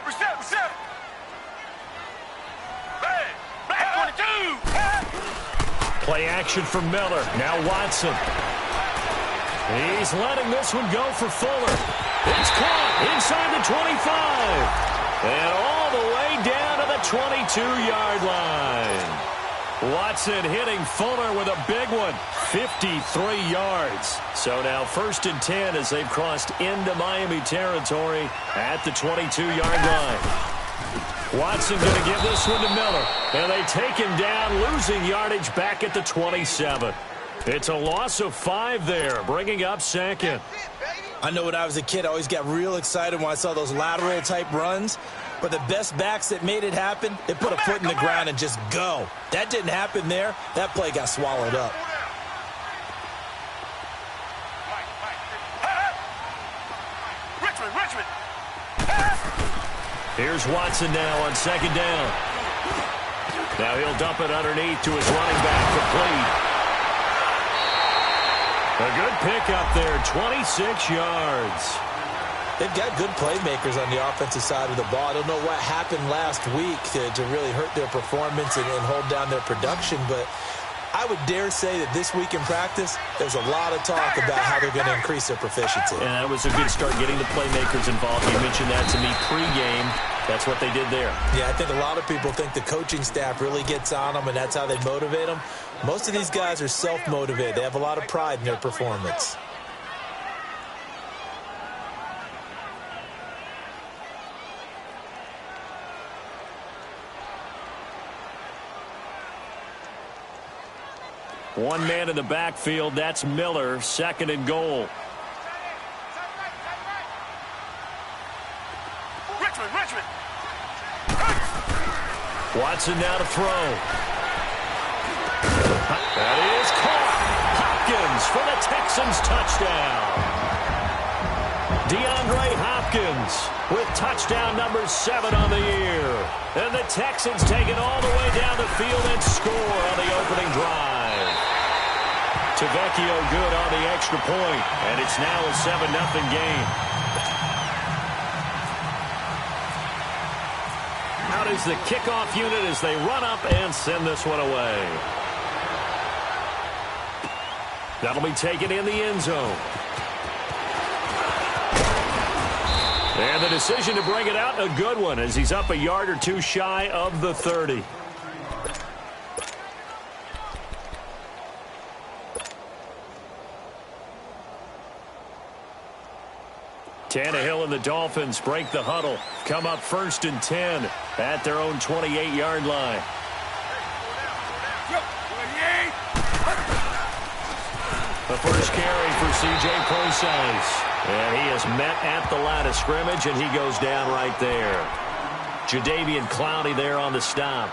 Reset. Back 22. Play action for Miller. Now Watson. He's letting this one go for Fuller. It's caught inside the 25. And all the way down to the 22-yard line. Watson hitting Fuller with a big one. 53 yards. So now 1st and 10 as they've crossed into Miami territory at the 22-yard line. Watson going to give this one to Miller. And they take him down, losing yardage back at the 27. It's a loss of 5 there, bringing up 2nd. I know when I was a kid, I always got real excited when I saw those lateral-type runs. But the best backs that made it happen, they put a foot in the ground and just go. That didn't happen there. That play got swallowed up. Richmond. Here's Watson now on 2nd down. Now he'll dump it underneath to his running back, complete. A good pickup there, 26 yards. They've got good playmakers on the offensive side of the ball. I don't know what happened last week to really hurt their performance and hold down their production, but I would dare say that this week in practice, there's a lot of talk about how they're going to increase their proficiency. And that was a good start getting the playmakers involved. You mentioned that to me pregame. That's what they did there. Yeah, I think a lot of people think the coaching staff really gets on them, and that's how they motivate them. Most of these guys are self-motivated. They have a lot of pride in their performance. One man in the backfield, that's Miller, 2nd and goal. Richmond. Watson now to throw. That is caught. Hopkins for the Texans touchdown. DeAndre Hopkins with touchdown number 7 on the year. And the Texans take it all the way down the field and score on the opening drive. Tavecchio good on the extra point, and it's now a 7-0 game. Out is the kickoff unit as they run up and send this one away. That'll be taken in the end zone. And the decision to bring it out, a good one, as he's up a yard or two shy of the 30. Tannehill and the Dolphins break the huddle. Come up 1st and 10 at their own 28-yard line. The first carry for C.J. Prosise. And he is met at the line of scrimmage, and he goes down right there. Jadeveon Clowney there on the stop.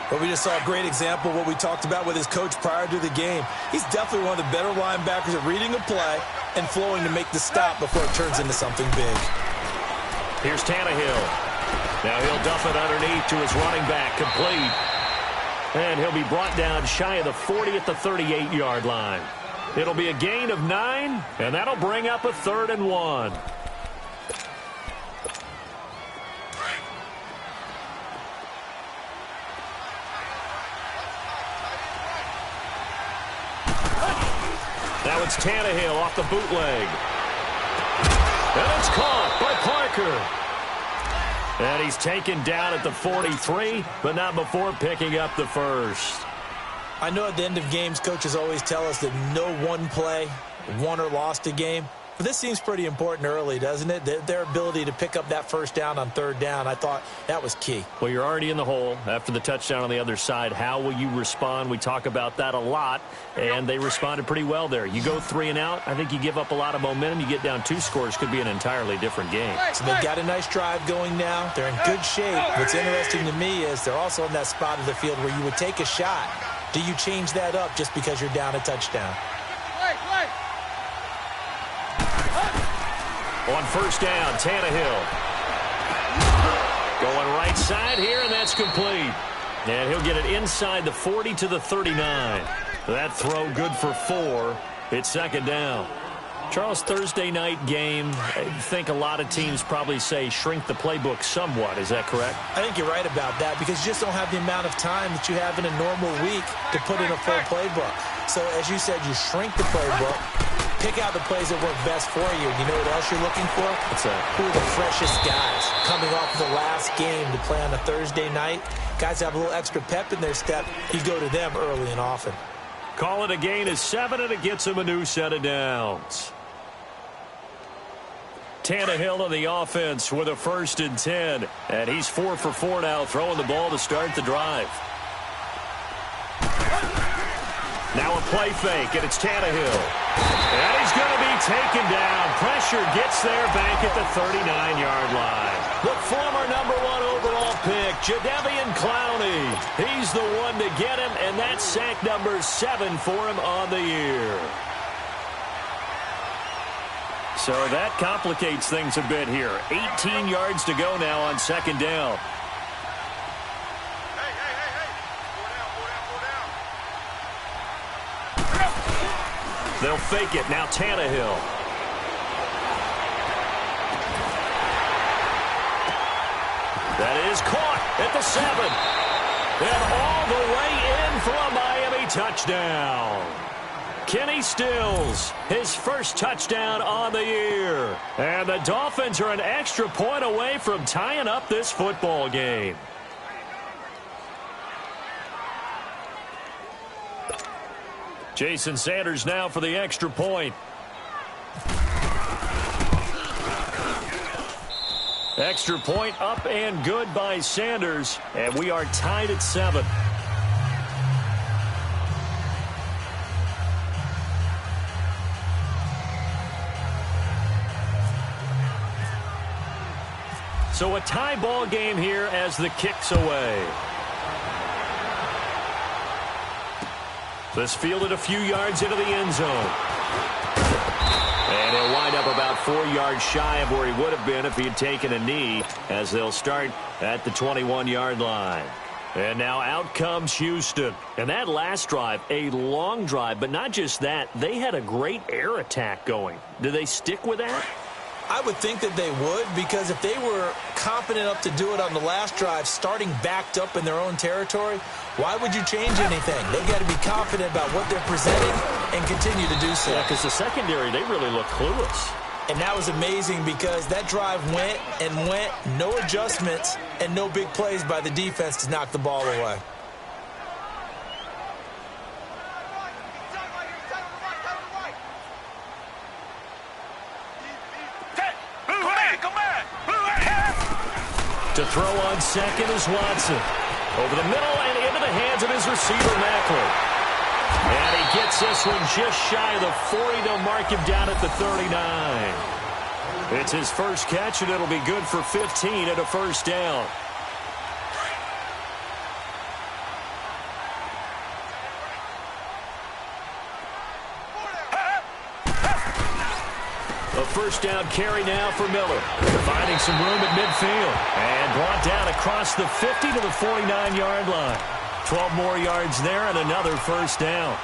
But we just saw a great example of what we talked about with his coach prior to the game. He's definitely one of the better linebackers at reading a play and flowing to make the stop before it turns into something big. Here's Tannehill. Now he'll dump it underneath to his running back, complete. And he'll be brought down shy of the 40 at the 38-yard line. It'll be a gain of 9, and that'll bring up a 3rd and 1. Now it's Tannehill off the bootleg. And it's caught by Parker. And he's taken down at the 43, but not before picking up the first. I know at the end of games, coaches always tell us that no one play won or lost a game. But this seems pretty important early, doesn't it? Their ability to pick up that first down on 3rd down, I thought that was key. Well, you're already in the hole after the touchdown on the other side. How will you respond? We talk about that a lot, and they responded pretty well there. You go 3 and out, I think you give up a lot of momentum. You get down 2 scores, could be an entirely different game. So they've got a nice drive going now. They're in good shape. What's interesting to me is they're also in that spot of the field where you would take a shot. Do you change that up just because you're down a touchdown? On 1st down, Tannehill. Going right side here, and that's complete. And he'll get it inside the 40 to the 39. That throw good for 4. It's 2nd down. Charles, Thursday night game, I think a lot of teams probably say shrink the playbook somewhat. Is that correct? I think you're right about that because you just don't have the amount of time that you have in a normal week to put in a full playbook. So, as you said, you shrink the playbook, pick out the plays that work best for you. You know what else you're looking for? What's that? Who are the freshest guys coming off the last game to play on a Thursday night? Guys have a little extra pep in their step. You go to them early and often. Call it a gain of 7, and it gets him a new set of downs. Tannehill on the offense with a 1st and 10. And he's 4 for 4 now, throwing the ball to start the drive. Now a play fake, and it's Tannehill. And he's going to be taken down. Pressure gets there back at the 39-yard line. The former number 1 overall pick, Jadeveon Clowney. He's the one to get him, and that's sack number 7 for him on the year. So that complicates things a bit here. 18 yards to go now on 2nd down. They'll fake it. Now Tannehill. That is caught at the 7. And all the way in for a Miami touchdown. Kenny Stills, his first touchdown on the year. And the Dolphins are an extra point away from tying up this football game. Jason Sanders now for the extra point. Extra point up and good by Sanders. And we are tied at 7. So a tie ball game here as the kick's away. This fielded a few yards into the end zone. And he'll wind up about 4 yards shy of where he would have been if he had taken a knee, as they'll start at the 21-yard line. And now out comes Houston. And that last drive, a long drive, but not just that, they had a great air attack going. Do they stick with that? I would think that they would, because if they were confident enough to do it on the last drive, starting backed up in their own territory, why would you change anything? They've got to be confident about what they're presenting and continue to do so. Yeah, because the secondary, they really look clueless. And that was amazing because that drive went and went, no adjustments, and no big plays by the defense to knock the ball away. To throw on 2nd is Watson. Over the middle and into the hands of his receiver, Macklin. And he gets this one just shy of the 40. They'll mark him down at the 39. It's his first catch, and it'll be good for 15 at a 1st down. A 1st down carry now for Miller. Finding some room at midfield. And brought down across the 50 to the 49-yard line. 12 more yards there and another 1st down.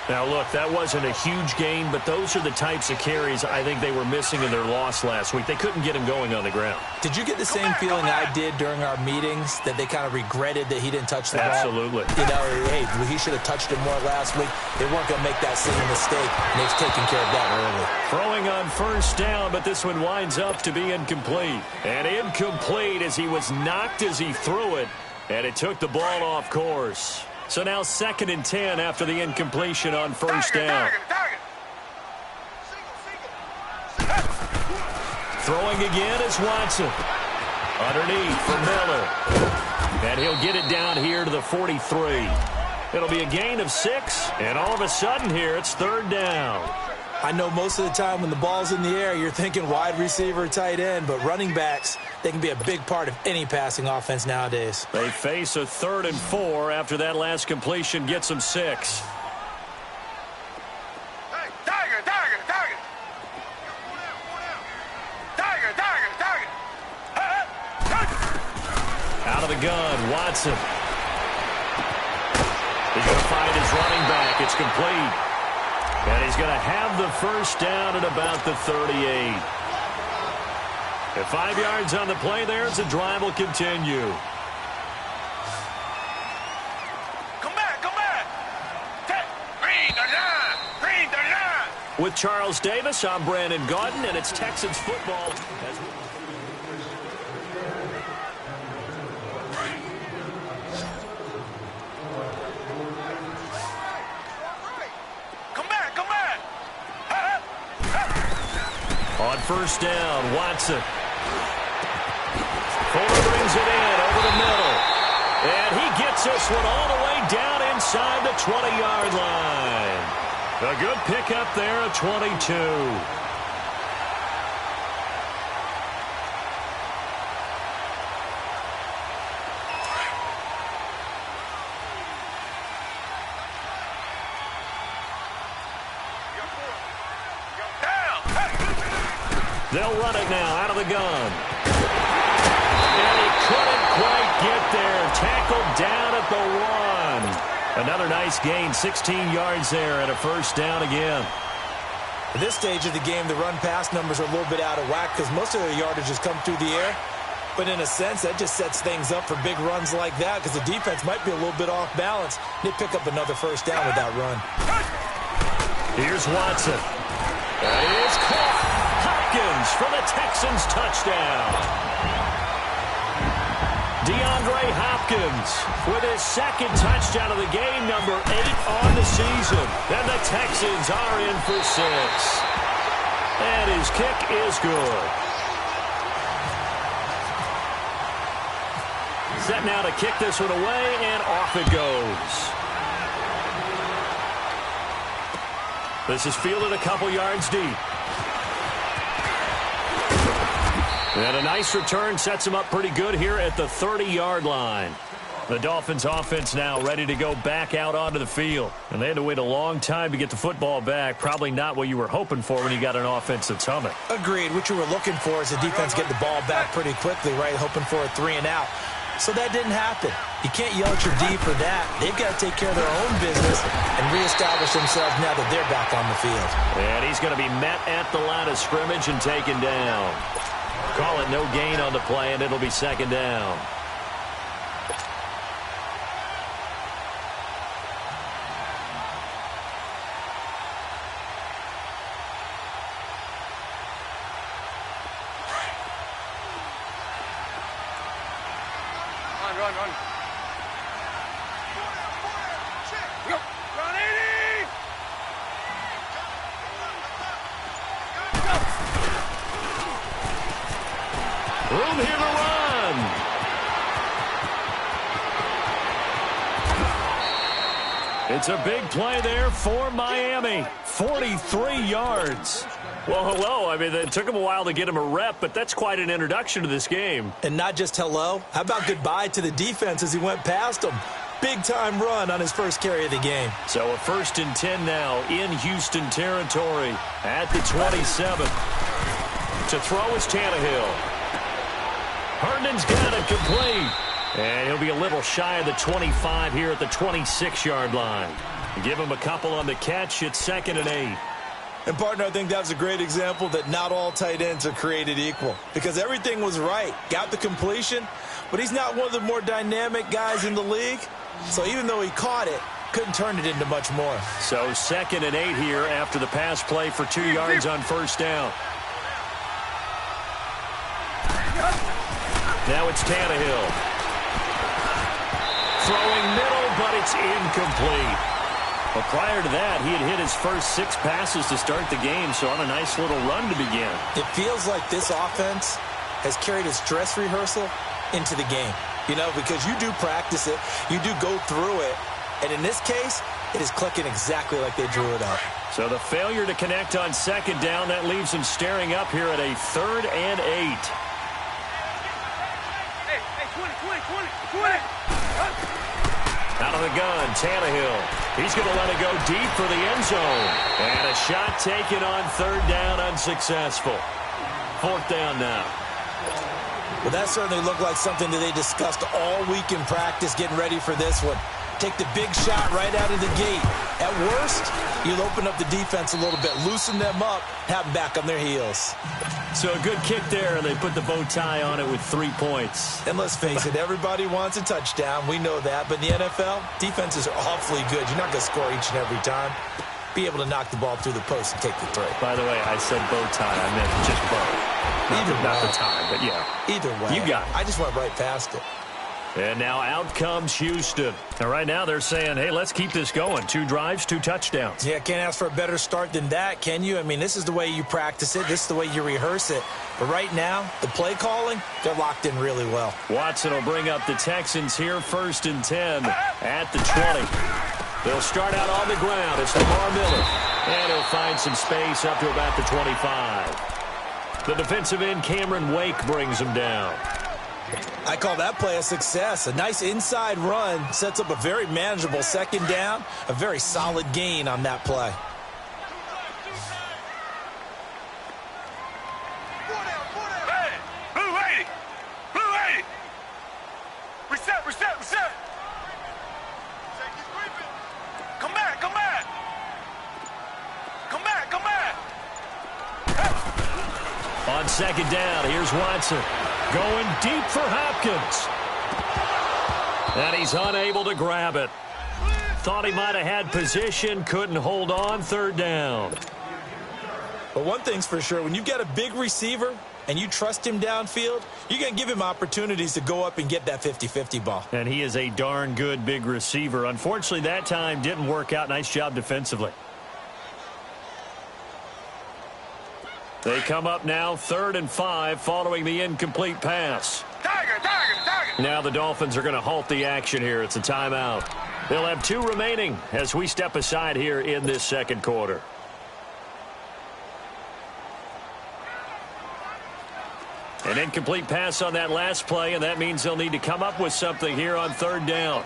Now, look, that wasn't a huge gain, but those are the types of carries I think they were missing in their loss last week. They couldn't get him going on the ground. Did you get the same feeling I did during our meetings, that they kind of regretted that he didn't touch the ball? Absolutely. You know, hey, he should have touched it more last week. They weren't going to make that same mistake, and they've taken care of that early. Throwing on 1st down, but this one winds up to be incomplete. And incomplete as he was knocked as he threw it, and it took the ball off course. So now 2nd and 10 after the incompletion on 1st down. Throwing again is Watson. Underneath for Miller. And he'll get it down here to the 43. It'll be a gain of 6, and all of a sudden here it's 3rd down. I know most of the time when the ball's in the air, you're thinking wide receiver, tight end, but running backs, they can be a big part of any passing offense nowadays. They face a 3rd and 4 after that last completion gets them 6. Out of the gun, Watson. He's going to find his running back. It's complete. And he's going to have the first down at about the 38. At 5 yards on the play there as the drive will continue. Come back, come back. Green the line, green the line. With Charles Davis, I'm Brandon Gaudin, and it's Texans football. Come back, come back. On first down, Watson. Fuller brings it in over the middle. And he gets this one all the way down inside the 20-yard line. A good pickup there at 22. They'll run it now out of the gun. And he couldn't quite get there. Tackled down at the 1. Another nice gain, 16 yards there and a first down again. At this stage of the game, the run-pass numbers are a little bit out of whack because most of their yardage has come through the air. But in a sense, that just sets things up for big runs like that because the defense might be a little bit off balance. They pick up another first down with that run. Here's Watson. That is caught. Hopkins for the Texans touchdown. DeAndre Hopkins with his second touchdown of the game, number 8 on the season. And the Texans are in for 6. And his kick is good. Set now to kick this one away, and off it goes. This is fielded a couple yards deep. And a nice return sets him up pretty good here at the 30-yard line. The Dolphins offense now ready to go back out onto the field. And they had to wait a long time to get the football back. Probably not what you were hoping for when you got an offense that's humming. Agreed. What you were looking for is the defense get the ball back pretty quickly, right? Hoping for a 3 and out. So that didn't happen. You can't yell at your D for that. They've got to take care of their own business and reestablish themselves now that they're back on the field. And he's going to be met at the line of scrimmage and taken down. Call it no gain on the play, and it'll be second down. Run. Go. Run, 80! Room here to run. It's a big play there for Miami. 43 yards. Well, hello. I mean, it took him a while to get him a rep, but that's quite an introduction to this game. And not just hello. How about goodbye to the defense as he went past him? Big-time run on his first carry of the game. So a 1st and 10 now in Houston territory at the 27. To throw is Tannehill. Herndon's got it complete. And he'll be a little shy of the 25 here at the 26-yard line. Give him a couple on the catch. It's 2nd and 8. And, partner, I think that was a great example that not all tight ends are created equal. Because everything was right. Got the completion, but he's not one of the more dynamic guys in the league. So even though he caught it, couldn't turn it into much more. So 2nd and 8 here after the pass play for 2 yards on first down. Now it's Tannehill. Throwing middle, but it's incomplete. Well, prior to that, he had hit his first 6 passes to start the game, so on a nice little run to begin. It feels like this offense has carried its dress rehearsal into the game. You know, because you do practice it, you do go through it, and in this case, it is clicking exactly like they drew it up. So the failure to connect on 2nd down, that leaves him staring up here at a 3rd and 8. Hey, 20. Out of the gun, Tannehill. He's going to let it go deep for the end zone. And a shot taken on 3rd down, unsuccessful. 4th down now. Well, that certainly looked like something that they discussed all week in practice getting ready for this one. Take the big shot right out of the gate. At worst, you'll open up the defense a little bit, loosen them up, have them back on their heels. So a good kick there, and they put the bow tie on it with 3 points. And let's face it, everybody wants a touchdown. We know that. But in the NFL, defenses are awfully good. You're not going to score each and every time. Be able to knock the ball through the post and take the throw. By the way, I said bow tie. I meant just bow. Not the tie, but yeah. Either way. You got it. I just went right past it. And now out comes Houston. And right now they're saying, hey, let's keep this going. 2 drives, 2 touchdowns. Yeah, can't ask for a better start than that, can you? I mean, this is the way you practice it. This is the way you rehearse it. But right now, the play calling, they're locked in really well. Watson will bring up the Texans here, 1st and 10 at the 20. They'll start out on the ground. It's Lamar Miller. And he'll find some space up to about the 25. The defensive end, Cameron Wake, brings him down. I call that play a success. A nice inside run sets up a very manageable 2nd down. A very solid gain on that play. Hey, blue 80. Blue 80. Reset, reset, reset. Come back, come back. Come back, come back. On 2nd down, here's Watson. Going deep for Hopkins. And he's unable to grab it. Thought he might have had position, couldn't hold on, 3rd down. But one thing's for sure, when you've got a big receiver and you trust him downfield, you're going to give him opportunities to go up and get that 50-50 ball. And he is a darn good big receiver. Unfortunately, that time didn't work out. Nice job defensively. They come up now, 3rd and 5, following the incomplete pass. Tiger, tiger, tiger. Now the Dolphins are going to halt the action here. It's a timeout. They'll have 2 remaining as we step aside here in this 2nd quarter. An incomplete pass on that last play, and that means they'll need to come up with something here on 3rd down.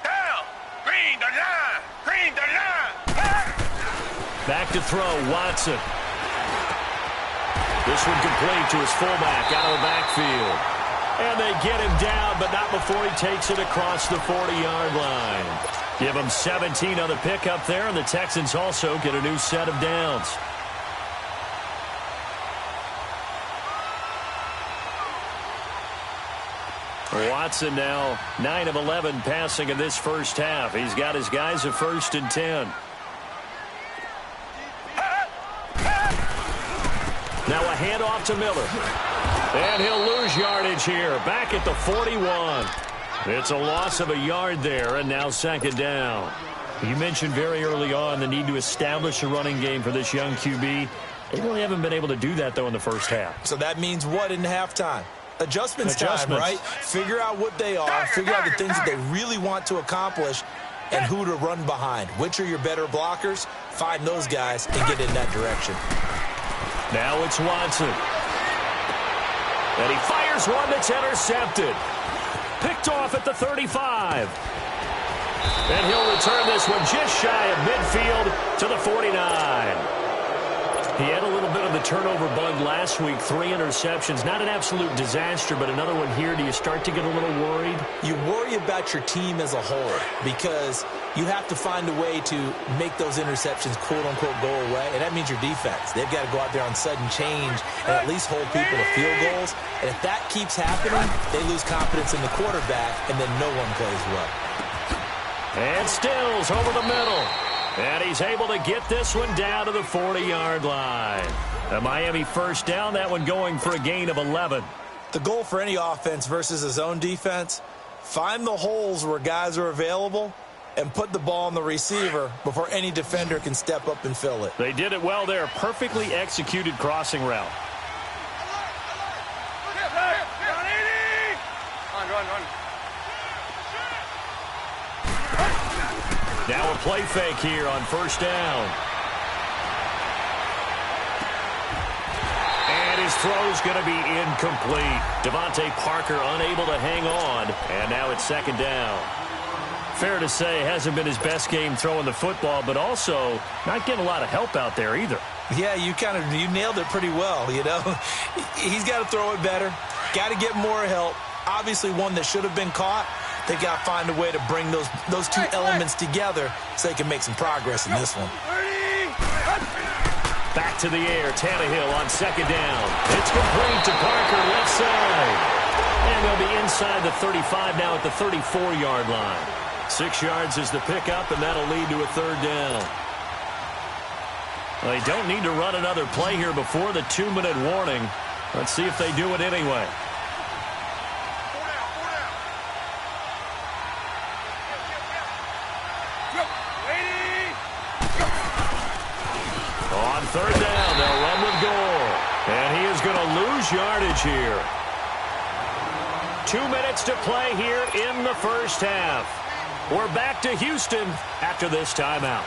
Down. Green the line. Green the line. Back to throw, Watson. This one complete to his fullback out of the backfield. And they get him down, but not before he takes it across the 40-yard line. Give him 17 on the pickup there, and the Texans also get a new set of downs. Watson now 9 of 11 passing in this first half. He's got his guys at 1st and 10. Now a handoff to Miller. And he'll lose yardage here. Back at the 41. It's a loss of a yard there, and now 2nd down. You mentioned very early on the need to establish a running game for this young QB. They really haven't been able to do that, though, in the first half. So that means what in halftime? Adjustments time, right? Figure out what they are. Figure out the things that they really want to accomplish and who to run behind. Which are your better blockers? Find those guys and get in that direction. Now it's Watson. And he fires one that's intercepted. Picked off at the 35. And he'll return this one just shy of midfield to the 49. He had a little bit of the turnover bug last week. 3 interceptions. Not an absolute disaster, but another one here. Do you start to get a little worried? You worry about your team as a whole because you have to find a way to make those interceptions, quote-unquote, go away, and that means your defense. They've got to go out there on sudden change and at least hold people to field goals. And if that keeps happening, they lose confidence in the quarterback, and then no one plays well. And Stills over the middle. And he's able to get this one down to the 40-yard line. A Miami first down, that one going for a gain of 11. The goal for any offense versus his own defense, find the holes where guys are available and put the ball on the receiver before any defender can step up and fill it. They did it well there. Perfectly executed crossing route. Run. Now a play fake here on first down. And his throw's going to be incomplete. Devontae Parker unable to hang on. And now it's 2nd down. Fair to say, hasn't been his best game throwing the football, but also not getting a lot of help out there either. Yeah, you nailed it pretty well, you know. He's got to throw it better. Got to get more help. obviously one that should have been caught. They got to find a way to bring those two elements together so they can make some progress in this one. Back to the air, Tannehill on second down. It's complete to Parker, left side. And they'll be inside the 35 now at the 34-yard line. 6 yards is the pickup, and that'll lead to a third down. Well, they don't need to run another play here before the 2-minute warning. Let's see if they do it anyway. On third down, they'll run with Gore. And he is going to lose yardage here. 2 minutes to play here in the first half. We're back to Houston after this timeout.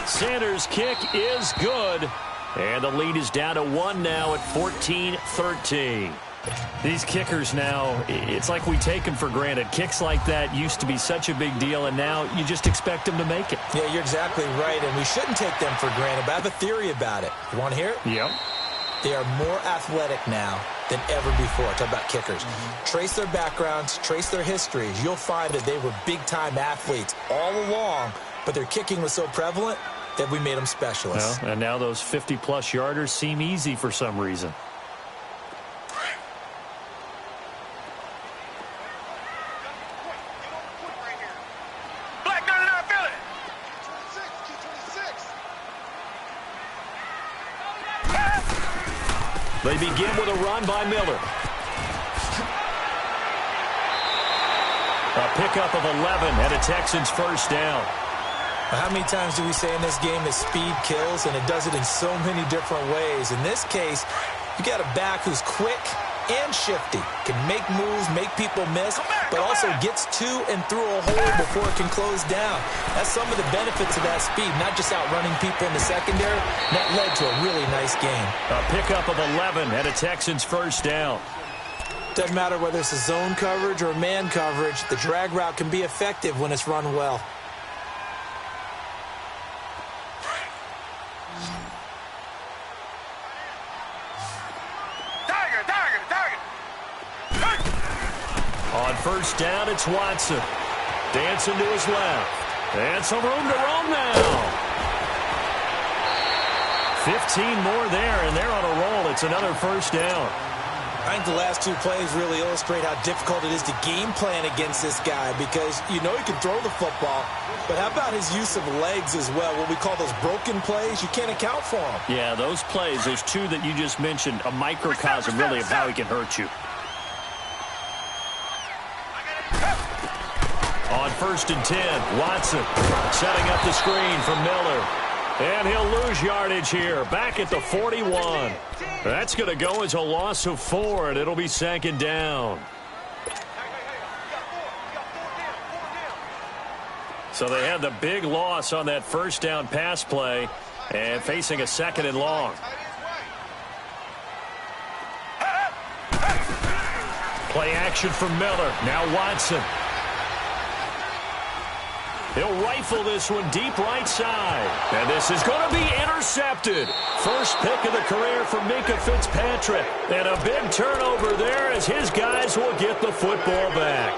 Sanders' kick is good. And the lead is down to 1 now at 14-13. These kickers now, it's like we take them for granted. Kicks like that used to be such a big deal, and now you just expect them to make it. Yeah, you're exactly right, and we shouldn't take them for granted, but I have a theory about it. You want to hear it? Yep. They are more athletic now than ever before. Talk about kickers. Trace their backgrounds, trace their histories. You'll find that they were big-time athletes all along, but their kicking was so prevalent that we made them specialists. Well, and now those 50-plus yarders seem easy for some reason. They begin with a run by Miller. A pickup of 11 and a Texans first down. How many times do we say in this game that speed kills, and it does it in so many different ways? In this case, you got a back who's quick and shifty, can make moves, make people miss, but also gets to and through a hole before it can close down. That's some of the benefits of that speed, not just outrunning people in the secondary. That led to a really nice game. A pickup of 11 and a Texans first down. Doesn't matter whether it's a zone coverage or man coverage, the drag route can be effective when it's run well. On first down, it's Watson. Dancing to his left. And some room to roam now. 15 more there, and they're on a roll. It's another first down. I think the last two plays really illustrate how difficult it is to game plan against this guy, because you know he can throw the football, but how about his use of legs as well? What we call those broken plays, you can't account for them. Yeah, those plays, those two that you just mentioned, a microcosm really of how he can hurt you. On first and 10, Watson setting up the screen for Miller. And he'll lose yardage here, back at the 41. That's going to go as a loss of 4, and it'll be second down. So they had the big loss on that first down pass play, and facing a second and long. Play action from Miller. Now Watson. He'll rifle this one deep right side. And this is going to be intercepted. First pick of the career for Minkah Fitzpatrick. And a big turnover there as his guys will get the football back.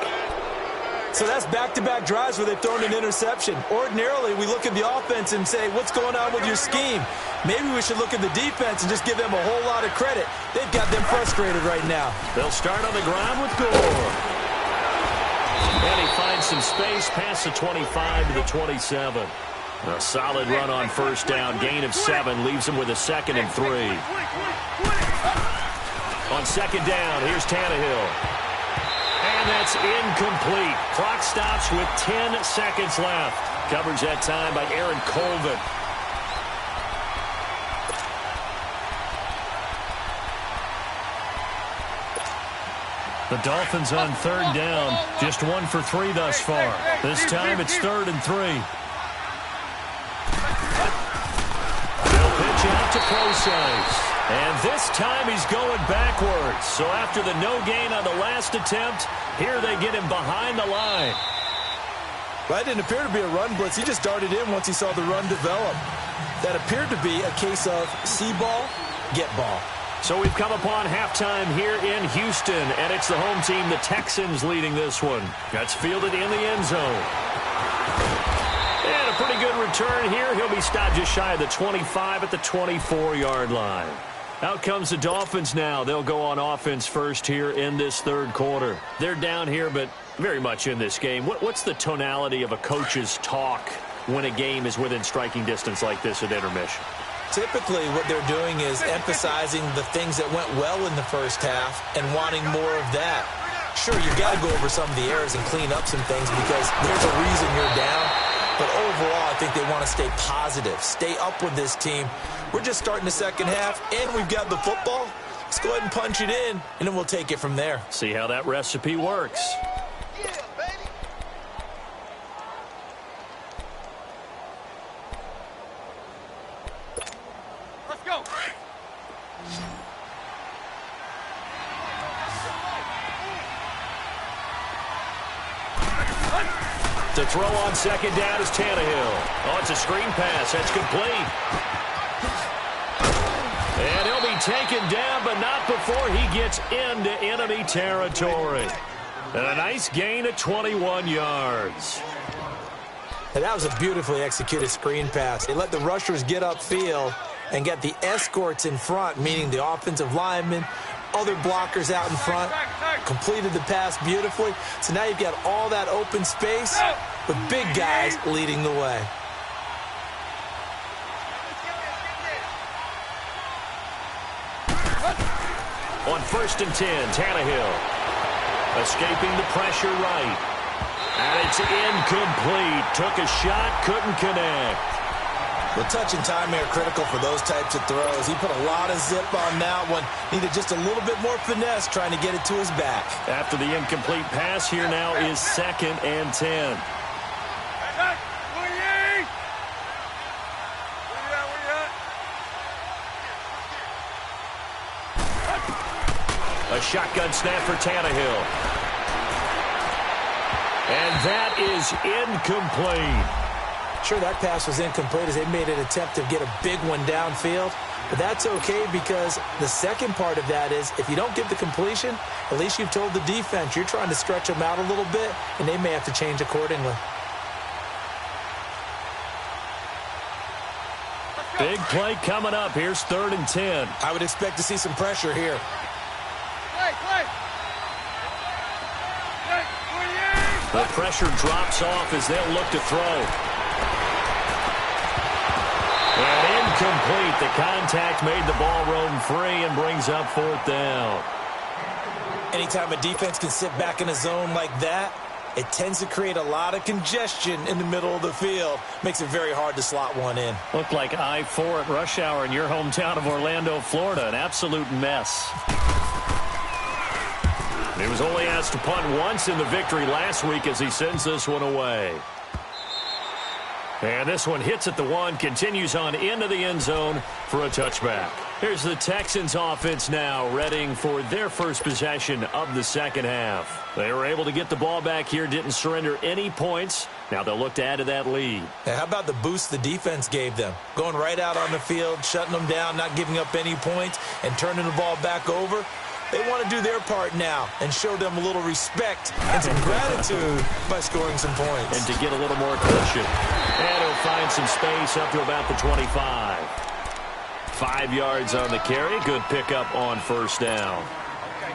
So that's back-to-back drives where they've thrown an interception. Ordinarily, we look at the offense and say, what's going on with your scheme? Maybe we should look at the defense and just give them a whole lot of credit. They've got them frustrated right now. They'll start on the ground with Gore. And he finds some space past the 25 to the 27. A solid run on first down. Gain of 7 leaves him with a 2nd and 3. On second down, here's Tannehill. And that's incomplete. Clock stops with 10 seconds left. Coverage that time by Aaron Colvin. The Dolphins on third down, just 1 for 3 thus far. This time it's 3rd and 3. They'll pitch out to Procise. And this time he's going backwards. So after the no gain on the last attempt, here they get him behind the line. Well, that didn't appear to be a run blitz. He just darted in once he saw the run develop. That appeared to be a case of see ball, get ball. So we've come upon halftime here in Houston, and it's the home team, the Texans, leading this one. That's fielded in the end zone. And a pretty good return here. He'll be stopped just shy of the 25 at the 24-yard line. Out comes the Dolphins now. They'll go on offense first here in this third quarter. They're down here, but very much in this game. What's the tonality of a coach's talk when a game is within striking distance like this at intermission? Typically, what they're doing is emphasizing the things that went well in the first half and wanting more of that. Sure, you've got to go over some of the errors and clean up some things because there's a reason you're down. But overall, I think they want to stay positive, stay up with this team. We're just starting the second half, and we've got the football. Let's go ahead and punch it in, and then we'll take it from there. See how that recipe works. To throw on second down is Tannehill. Oh, it's a screen pass. That's complete. And he'll be taken down, but not before he gets into enemy territory. And a nice gain of 21 yards. And that was a beautifully executed screen pass. They let the rushers get upfield and get the escorts in front, meaning the offensive linemen, other blockers out in front, completed the pass beautifully. So now you've got all that open space with big guys leading the way. On 1st and 10, Tannehill escaping the pressure right. And it's incomplete. Took a shot, couldn't connect. The touch and time are critical for those types of throws. He put a lot of zip on that one. Needed just a little bit more finesse trying to get it to his back. After the incomplete pass, here now is 2nd and 10. A shotgun snap for Tannehill. And that is incomplete. Sure, that pass was incomplete as they made an attempt to get a big one downfield. But that's okay because the second part of that is if you don't get the completion, at least you've told the defense you're trying to stretch them out a little bit, and they may have to change accordingly. Big play coming up. Here's 3rd and 10. I would expect to see some pressure here. The pressure drops off as they'll look to throw. And incomplete. The contact made the ball roam free and brings up 4th down. Anytime a defense can sit back in a zone like that, it tends to create a lot of congestion in the middle of the field. Makes it very hard to slot one in. Looked like I-4 at rush hour in your hometown of Orlando, Florida. An absolute mess. He was only asked to punt once in the victory last week as he sends this one away. And this one hits at the 1, continues on into the end zone for a touchback. Here's the Texans offense now, readying for their first possession of the second half. They were able to get the ball back here, didn't surrender any points. Now they'll look to add to that lead. Now, how about the boost the defense gave them? Going right out on the field, shutting them down, not giving up any points, and turning the ball back over. They want to do their part now and show them a little respect and some gratitude by scoring some points. And to get a little more cushion. And he'll find some space up to about the 25. 5 yards on the carry. Good pickup on 1st down.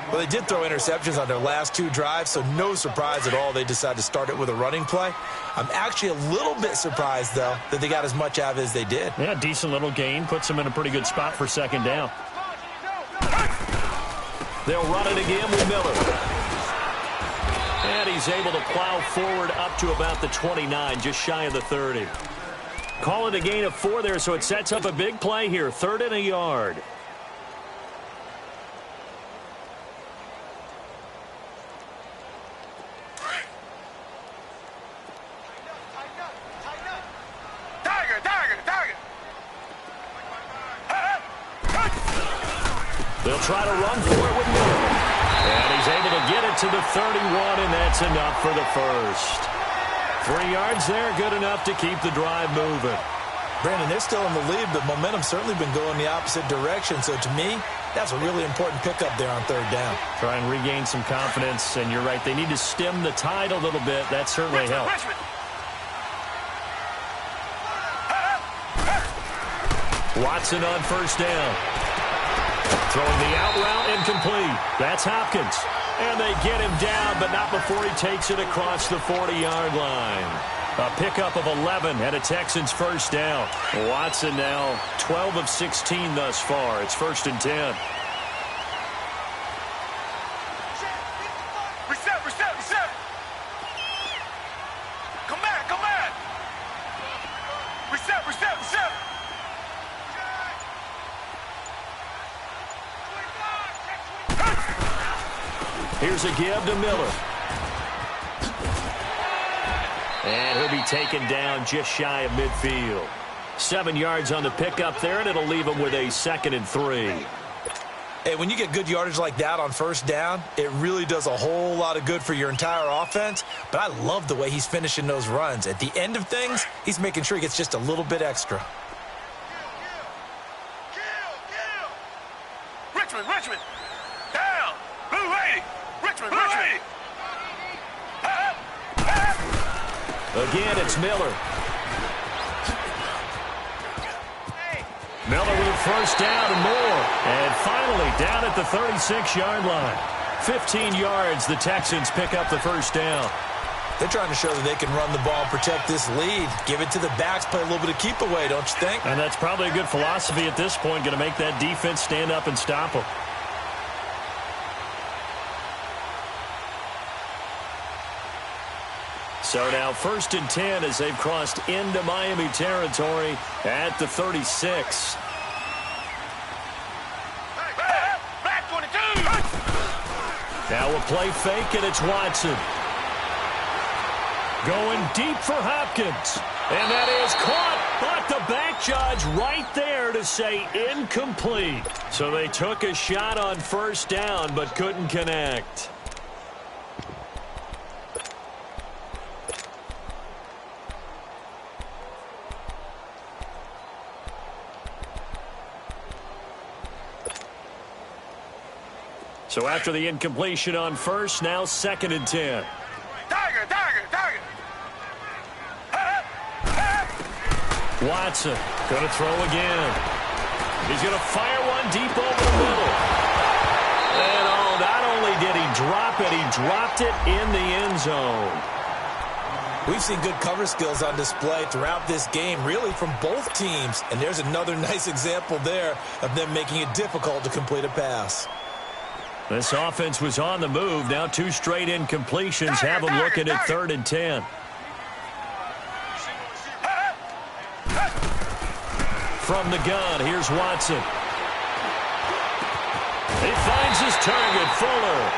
Well, they did throw interceptions on their last 2 drives, so no surprise at all they decided to start it with a running play. I'm actually a little bit surprised, though, that they got as much out of it as they did. Yeah, decent little gain. Puts them in a pretty good spot for 2nd down. They'll run it again with Miller. And he's able to plow forward up to about the 29, just shy of the 30. Call it a gain of 4 there, so it sets up a big play here. 3rd and a yard. They'll try to run for it with Miller. And he's able to get it to the 31, and that's enough for the first. 3 yards there, good enough to keep the drive moving. Brandon, they're still in the lead, but momentum's certainly been going the opposite direction. So to me, that's a really important pickup there on third down. Try and regain some confidence, and you're right. They need to stem the tide a little bit. That certainly helps. Watson on first down. Throwing the out route incomplete. That's Hopkins. And they get him down, but not before he takes it across the 40-yard line. A pickup of 11 and a Texans first down. Watson now 12 of 16 thus far. It's 1st and 10. Reset. Come back. Reset. Here's a give to Miller. And he'll be taken down just shy of midfield. 7 yards on the pickup there, and it'll leave him with a 2nd and 3. Hey, when you get good yardage like that on first down, it really does a whole lot of good for your entire offense. But I love the way he's finishing those runs. At the end of things, he's making sure he gets just a little bit extra. Richmond. Down. Blue lady. Richmond. Again, it's Miller. Miller with a first down and more. And finally, down at the 36-yard line. 15 yards, the Texans pick up the first down. They're trying to show that they can run the ball and protect this lead. Give it to the backs, play a little bit of keep away, don't you think? And that's probably a good philosophy at this point, going to make that defense stand up and stop them. So now 1st and 10 as they've crossed into Miami territory at the 36. Back 22. Now a play fake, and it's Watson. Going deep for Hopkins. And that is caught, but the back judge right there to say incomplete. So they took a shot on first down but couldn't connect. So after the incompletion on first, now 2nd and 10. Tiger. Watson going to throw again. He's going to fire one deep over the middle. And not only did he drop it, he dropped it in the end zone. We've seen good cover skills on display throughout this game, really from both teams. And there's another nice example there of them making it difficult to complete a pass. This offense was on the move. Now 2 straight incompletions have them looking at 3rd and 10. From the gun, here's Watson. He finds his target, Fuller.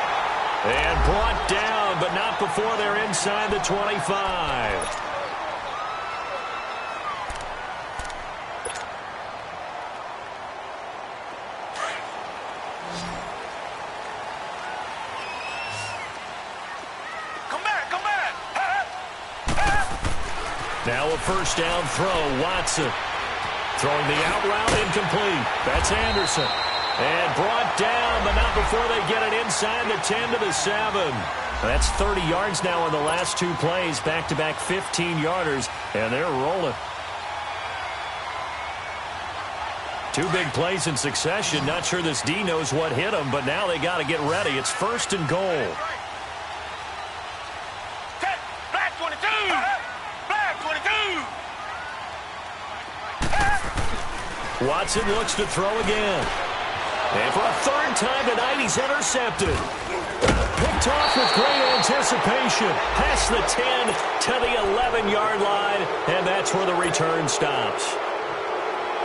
And brought down, but not before they're inside the 25. Now a first down throw, Watson. Throwing the out route incomplete. That's Anderson. And brought down, but not before they get it inside the 10 to the 7. That's 30 yards now in the last 2 plays. Back-to-back 15-yarders, and they're rolling. 2 big plays in succession. Not sure this D knows what hit them, but now they got to get ready. It's 1st and goal. Black 22. Black 22. Watson looks to throw again. And for a 3rd time tonight, he's intercepted. Picked off with great anticipation. Past the 10 to the 11-yard line, and that's where the return stops.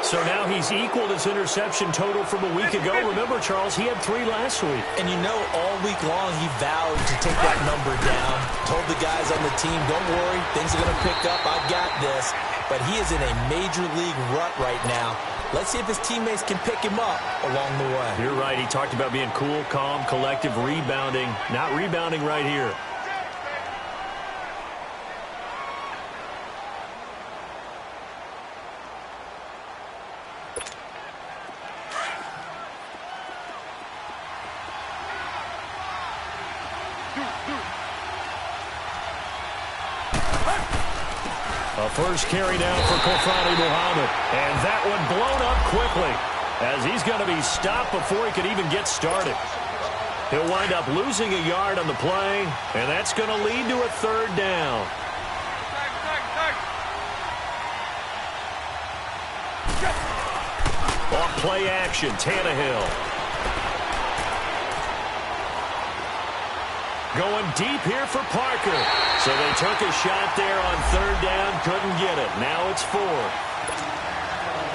So now he's equaled his interception total from a week ago. Remember, Charles, he had 3 last week. And you know, all week long he vowed to take that number down. Told the guys on the team, don't worry, things are going to pick up. I've got this. But he is in a major league rut right now. Let's see if his teammates can pick him up along the way. You're right. He talked about being cool, calm, collective, rebounding. Not rebounding right here. A first carry now for Kofani Muhammad. And that one blown up quickly as he's going to be stopped before he could even get started. He'll wind up losing a yard on the play, and that's going to lead to a third down. Off play action, Tannehill. Going deep here for Parker. So they took a shot there on third down, couldn't get it. Now it's fourth.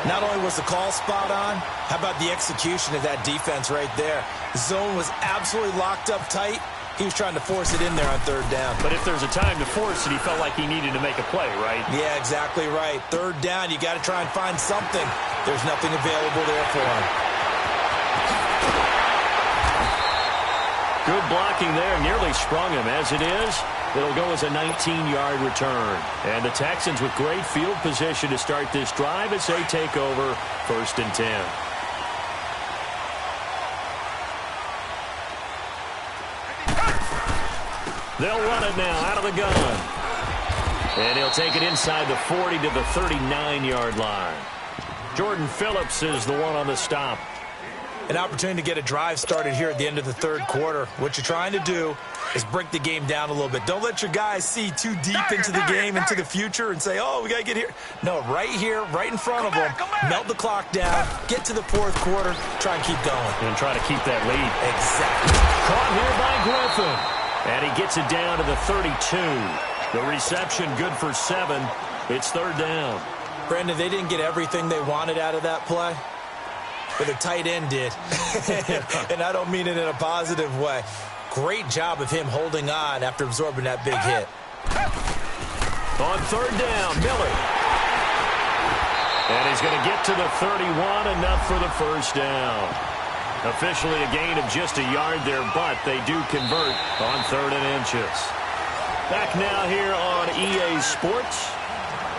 Not only was the call spot on, how about the execution of that defense right there? The zone was absolutely locked up tight. He was trying to force it in there on third down. But if there's a time to force it, he felt like he needed to make a play, right? Yeah, exactly right. Third down, you got to try and find something. There's nothing available there for him. Good blocking there, nearly sprung him. As it is, it'll go as a 19-yard return. And the Texans with great field position to start this drive as they take over 1st and 10. They'll run it now out of the gun. And he'll take it inside the 40 to the 39-yard line. Jordan Phillips is the one on the stop. An opportunity to get a drive started here at the end of the third quarter. What you're trying to do is break the game down a little bit. Don't let your guys see too deep into the game, into the future, and say, oh, we got to get here. No, right here, right in front of them, melt the clock down, get to the fourth quarter, try and keep going. And try to keep that lead. Exactly. Caught here by Griffin. And he gets it down to the 32. The reception good for 7. It's third down. Brandon, they didn't get everything they wanted out of that play, but the tight end did. And I don't mean it in a positive way. Great job of him holding on after absorbing that big hit. On third down, Miller. And he's going to get to the 31, enough for the first down. Officially a gain of just a yard there, but they do convert on 3rd and inches. Back now here on EA Sports.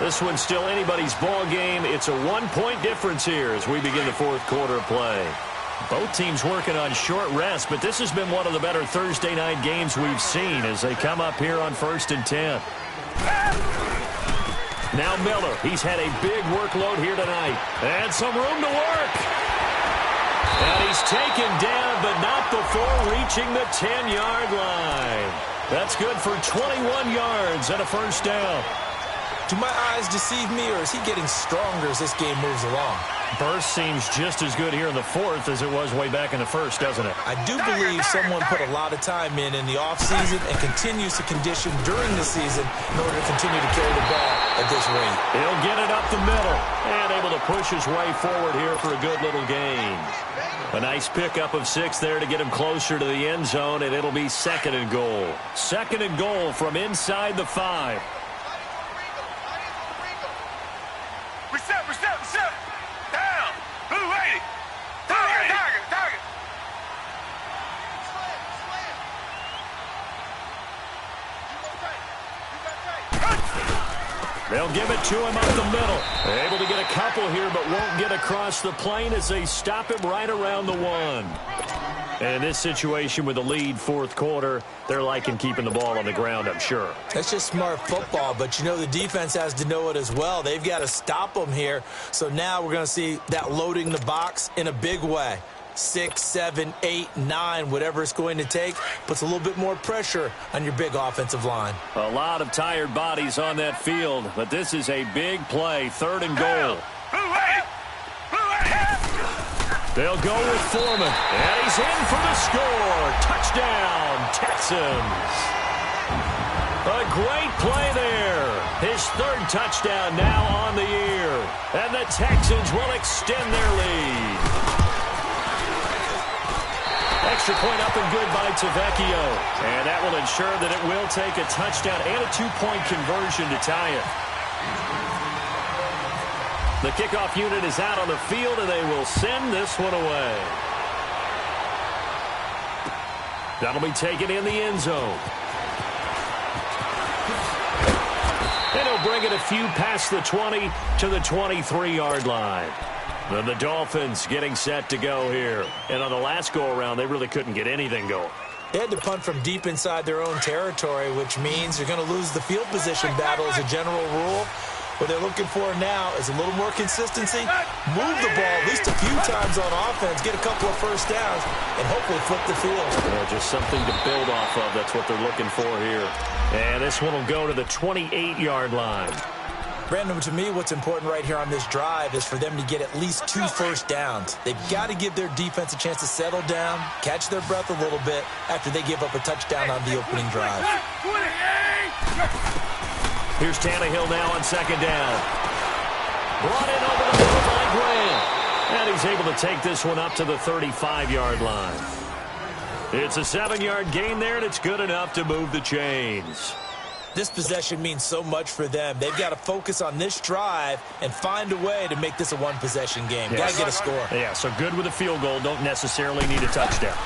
This one's still anybody's ball game. It's a 1-point difference here as we begin the fourth quarter of play. Both teams working on short rest, but this has been one of the better Thursday night games we've seen as they come up here on 1st and 10. Now Miller. He's had a big workload here tonight. And some room to work. And he's taken down, but not before reaching the 10-yard line. That's good for 21 yards and a first down. Do my eyes deceive me, or is he getting stronger as this game moves along? Burst seems just as good here in the fourth as it was way back in the first, doesn't it? I do believe someone put a lot of time in the offseason and continues to condition during the season in order to continue to carry the ball at this rate. He'll get it up the middle and able to push his way forward here for a good little gain. A nice pickup of 6 there to get him closer to the end zone, and it'll be 2nd and goal. 2nd and goal from inside the 5. Reset. Down. Blue 80. Target. They'll give it to him up the middle. They're able to get a couple here, but won't get across the plane as they stop him right around the 1. And in this situation with the lead fourth quarter, they're liking keeping the ball on the ground, I'm sure. That's just smart football, but you know the defense has to know it as well. They've got to stop them here. So now we're going to see that loading the box in a big way. 6, 7, 8, 9, whatever it's going to take, puts a little bit more pressure on your big offensive line. A lot of tired bodies on that field, but this is a big play. 3rd and goal. They'll go with Foreman, and he's in for the score. Touchdown, Texans. A great play there. His 3rd touchdown now on the year, and the Texans will extend their lead. Extra point up and good by Tavecchio. And that will ensure that it will take a touchdown and a 2-point conversion to tie it. The kickoff unit is out on the field, and they will send this one away. That'll be taken in the end zone. And he'll bring it a few past the 20 to the 23-yard line. Then the Dolphins getting set to go here. And on the last go-around, they really couldn't get anything going. They had to punt from deep inside their own territory, which means you're going to lose the field position battle as a general rule. What they're looking for now is a little more consistency, move the ball at least a few times on offense, get a couple of first downs, and hopefully flip the field. Yeah, just something to build off of. That's what they're looking for here. And this one will go to the 28-yard line. Brandon, to me, what's important right here on this drive is for them to get at least 2 first downs. They've got to give their defense a chance to settle down, catch their breath a little bit after they give up a touchdown on the opening drive. Here's Tannehill now on second down. Brought in over the middle by Graham. And he's able to take this one up to the 35-yard line. It's a 7-yard gain there, and it's good enough to move the chains. This possession means so much for them. They've got to focus on this drive and find a way to make this a one-possession game. Yes. Got to get a score. Yeah, so good with a field goal. Don't necessarily need a touchdown.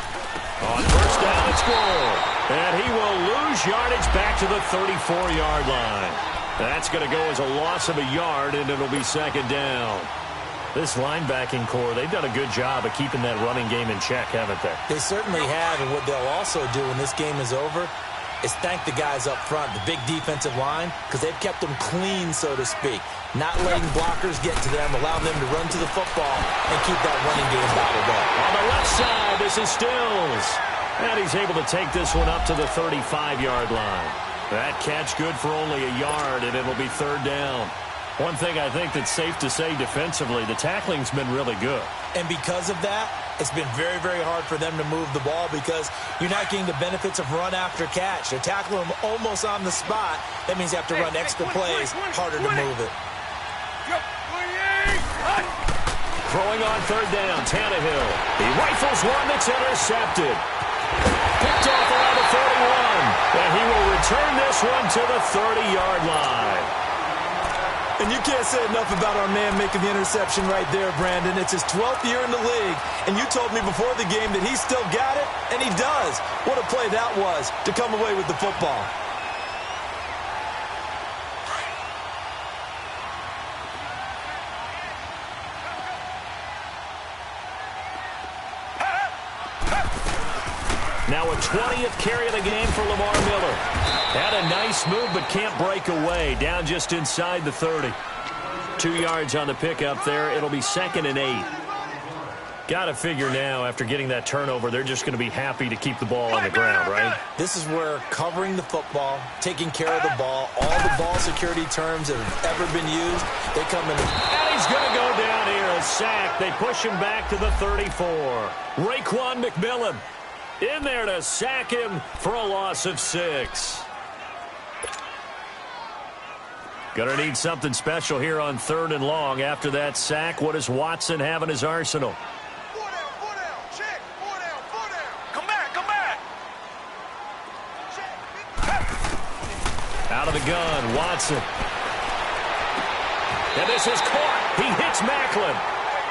On first down, it's scored. And he will lose yardage back to the 34-yard line. That's going to go as a loss of a yard, and it'll be second down. This linebacking core, they've done a good job of keeping that running game in check, haven't they? They certainly have, and what they'll also do when this game is over is thank the guys up front, the big defensive line, because they've kept them clean, so to speak. Not letting blockers get to them, allowing them to run to the football and keep that running game bottled up. On the left side, this is Stills. And he's able to take this one up to the 35-yard line. That catch good for only a yard, and it'll be third down. One thing I think that's safe to say defensively, the tackling's been really good. And because of that, it's been very, very hard for them to move the ball because you're not getting the benefits of run after catch. They're tackling them almost on the spot. That means you have to run extra plays, harder to move it. Throwing on third down, Tannehill. He rifles one that's intercepted. Picked off around the 31. And he will return this one to the 30-yard line. And you can't say enough about our man making the interception right there, Brandon. It's his 12th year in the league, and you told me before the game that he still got it, and he does. What a play that was to come away with the football. Now a 20th carry of the game for Lamar Miller. Had a nice move, but can't break away. Down just inside the 30. 2 yards on the pickup there. It'll be 2nd and 8. Got to figure now, after getting that turnover, they're just going to be happy to keep the ball on the ground, right? This is where covering the football, taking care of the ball, all the ball security terms that have ever been used, they come in. And he's going to go down here, a sack. They push him back to the 34. Raekwon McMillan in there to sack him for a loss of 6. Going to need something special here on 3rd and long. After that sack, what does Watson have in his arsenal? Four down, check. Four down. Come back. Check. Out of the gun, Watson. And this is caught. He hits Macklin.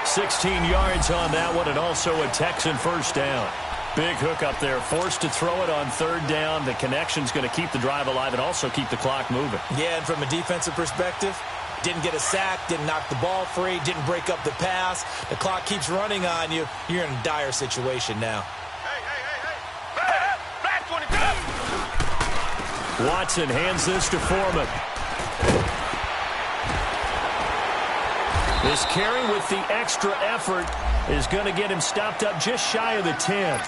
16 yards on that one, and also a Texan first down. Big hook up there, forced to throw it on 3rd down. The connection's going to keep the drive alive and also keep the clock moving. Yeah, and from a defensive perspective, didn't get a sack, didn't knock the ball free, didn't break up the pass. The clock keeps running on you. You're in a dire situation now. Hey. Back 22. Watson hands this to Foreman. This carry with the extra effort is going to get him stopped up just shy of the 10.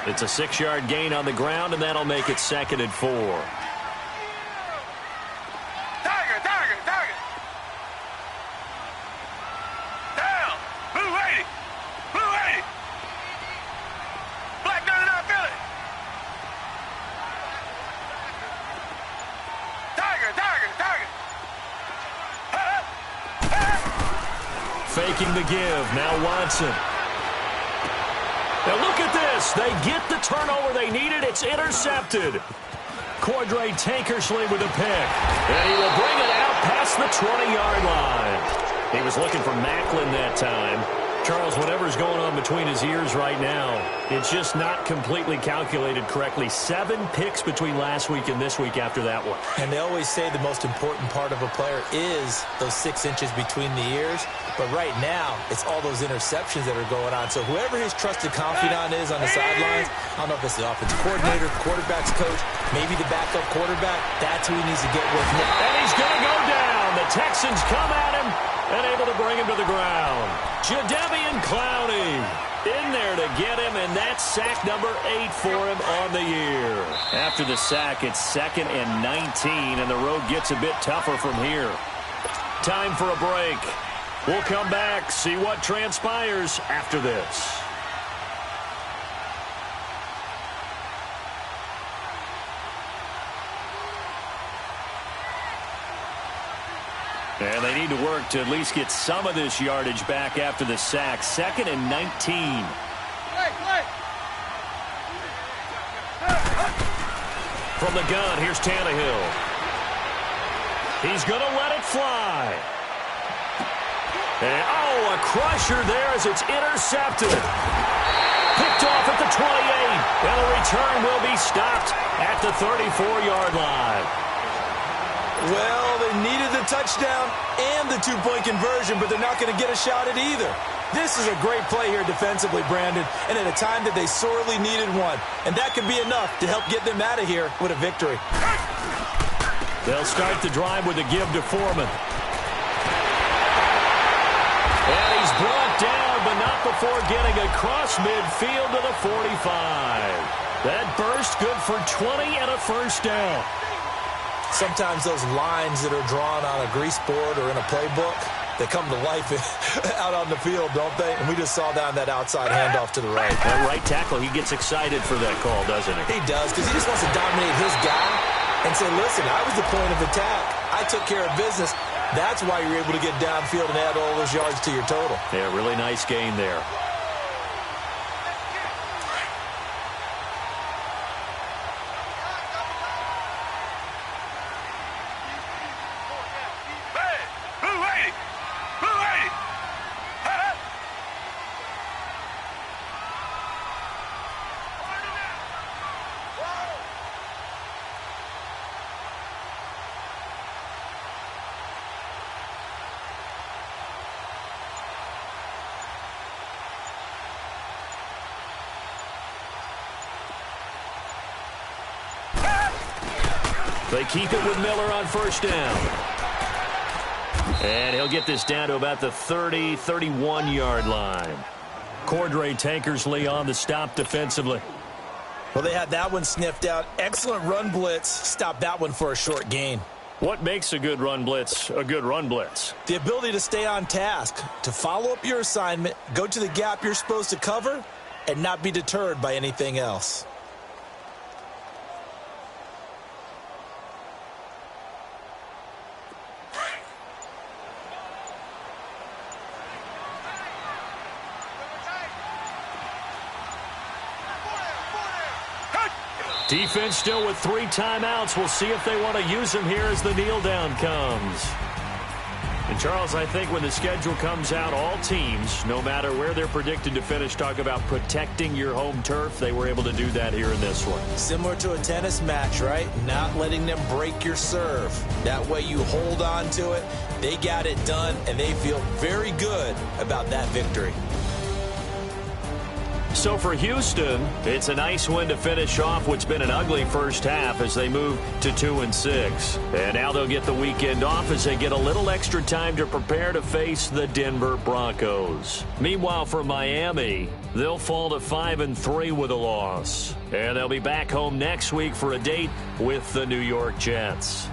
It's a 6-yard gain on the ground, and that'll make it 2nd and 4. Tiger. Down. Blue 80. Black 99 Philly. Tiger. Faking the give. Now Watson. Now look at this. They get the turnover they needed. It's intercepted. Cordray Tankersley with a pick. And he will bring it out past the 20-yard line. He was looking for Macklin that time. Charles, whatever's going on between his ears right now, it's just not completely calculated correctly. 7 picks between last week and this week after that one. And they always say the most important part of a player is those 6 inches between the ears. But right now, it's all those interceptions that are going on. So whoever his trusted confidant is on the sidelines, I don't know if it's the offensive coordinator, quarterback's coach, maybe the backup quarterback, that's who he needs to get with. And he's going to go down. And the Texans come at him and able to bring him to the ground. Jadeveon Clowney in there to get him, and that's sack number 8 for him on the year. After the sack, it's 2nd and 19, and the road gets a bit tougher from here. Time for a break. We'll come back, see what transpires after this. And they need to work to at least get some of this yardage back after the sack. 2nd and 19. From the gun, here's Tannehill. He's going to let it fly. And, a crusher there as it's intercepted. Picked off at the 28. And the return will be stopped at the 34-yard line. Well, they needed the touchdown and the two-point conversion, but they're not going to get a shot at either. This is a great play here defensively, Brandon, and at a time that they sorely needed one. And that could be enough to help get them out of here with a victory. They'll start the drive with a give to Foreman. And he's brought down, but not before getting across midfield to the 45. That burst good for 20 and a first down. Sometimes those lines that are drawn on a grease board or in a playbook, they come to life out on the field, don't they? And we just saw that on that outside handoff to the right. That right tackle, he gets excited for that call, doesn't he? He does, because he just wants to dominate his guy and say, listen, I was the point of attack. I took care of business. That's why you're able to get downfield and add all those yards to your total. Yeah, really nice gain there. They keep it with Miller on first down. And he'll get this down to about the 30, 31-yard line. Cordray Tankersley on the stop defensively. Well, they had that one sniffed out. Excellent run blitz. Stop that one for a short gain. What makes a good run blitz a good run blitz? The ability to stay on task, to follow up your assignment, go to the gap you're supposed to cover, and not be deterred by anything else. Defense still with 3 timeouts. We'll see if they want to use them here as the kneel down comes. And, Charles, I think when the schedule comes out, all teams, no matter where they're predicted to finish, talk about protecting your home turf. They were able to do that here in this one. Similar to a tennis match, right? Not letting them break your serve. That way you hold on to it. They got it done, and they feel very good about that victory. So for Houston, it's a nice win to finish off what's been an ugly first half as they move to 2-6. And now they'll get the weekend off as they get a little extra time to prepare to face the Denver Broncos. Meanwhile, for Miami, they'll fall to 5-3 with a loss. And they'll be back home next week for a date with the New York Jets.